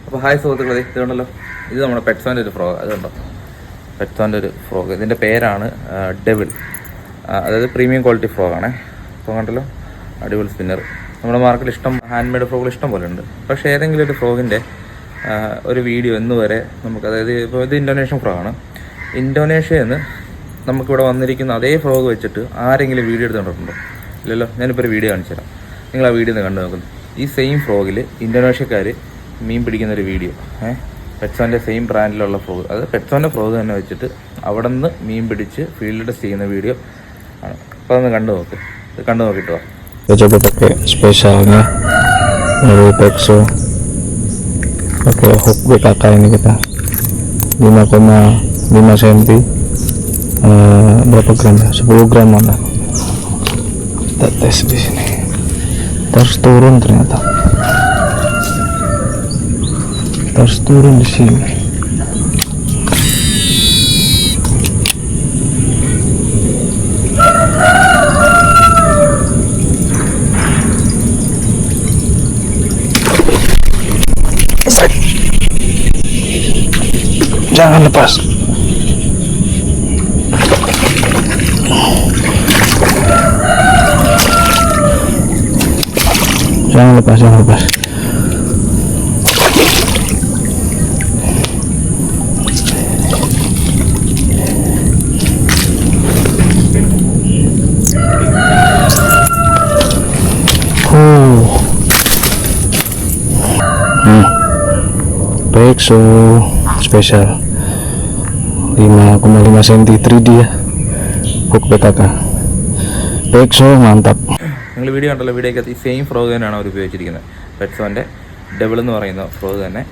അപ്പോൾ ഹായ് സുഹൃത്തുക്കളെ, ഇതുണ്ടല്ലോ, ഇത് നമ്മുടെ പെറ്റ്സോൻ്റെ ഒരു ഫ്രോഗ്. അതുണ്ടോ, പെറ്റ്സോൻ്റെ ഒരു ഫ്രോഗ്. ഇതിൻ്റെ പേരാണ് ഡെവിൾ. അതായത് പ്രീമിയം ക്വാളിറ്റി ഫ്രോഗാണേ. അപ്പോൾ കണ്ടല്ലോ, അടിപൊളി സ്പിന്നർ. നമ്മുടെ മാർക്കറ്റിൽ ഹാൻഡ് മെയ്ഡ് ഫ്രോഗുകൾ ഇഷ്ടം പോലെ ഉണ്ട്. പക്ഷേ ഏതെങ്കിലും ഒരു ഫ്രോഗിൻ്റെ ഒരു വീഡിയോ ഇന്ന് വരെ നമുക്ക്, അതായത് ഇപ്പോൾ ഇത് ഇന്തോനേഷ്യൻ ഫ്രോഗാണ്. ഇന്തോനേഷ്യയിൽ നിന്ന് നമുക്കിവിടെ വന്നിരിക്കുന്ന അതേ ഫ്രോഗ് വെച്ചിട്ട് ആരെങ്കിലും വീഡിയോ എടുത്തുകൊണ്ടിട്ടുണ്ടോ? ഇല്ലല്ലോ. ഞാനിപ്പോൾ ഒരു വീഡിയോ കാണിച്ചു തരാം. നിങ്ങൾ ആ വീഡിയോ ഒന്ന് കണ്ടു നോക്കുന്നു. ഈ സെയിം ഫ്രോഗിൽ ഇന്തോനേഷ്യക്കാർ മീൻ പിടിക്കുന്നൊരു വീഡിയോ, പെറ്റ്സോൻ്റെ സെയിം ബ്രാൻഡിലുള്ള ഫ്രോഗ്, അത് പെറ്റ്സോൻ്റെ ഫ്രോഗ് തന്നെ വെച്ചിട്ട് അവിടെ നിന്ന് മീൻ പിടിച്ച് ഫീൽഡ് ടെസ്റ്റ് ചെയ്യുന്ന വീഡിയോ ആണ്. അപ്പോൾ അതൊന്ന് കണ്ടു നോക്ക്. ഇത് കണ്ടു നോക്കിയിട്ട് വാ. Coba pakai spesialnya dari Pexo, pakai hook BKK ini kita 5,5 cm, berapa gram ya? 10 gram mana? Kita tes di sini. Terus turun ternyata. Terus turun di sini. Jangan lepas. Jangan lepas, jangan lepas. Pexo spesial 5,5 cm 3D ya, hook BKK. Pexo mantap. നിങ്ങൾ വീഡിയോ കണ്ടല്ലോ. വീഡിയോക്കകത്ത് ഈ same frog തന്നെയാണ് അവർ ഉപയോഗിച്ചിരിക്കുന്നത്. പെറ്റ്സോൻ്റെ ഡബിൾ എന്ന് പറയുന്ന ഫ്രോഗ് തന്നെ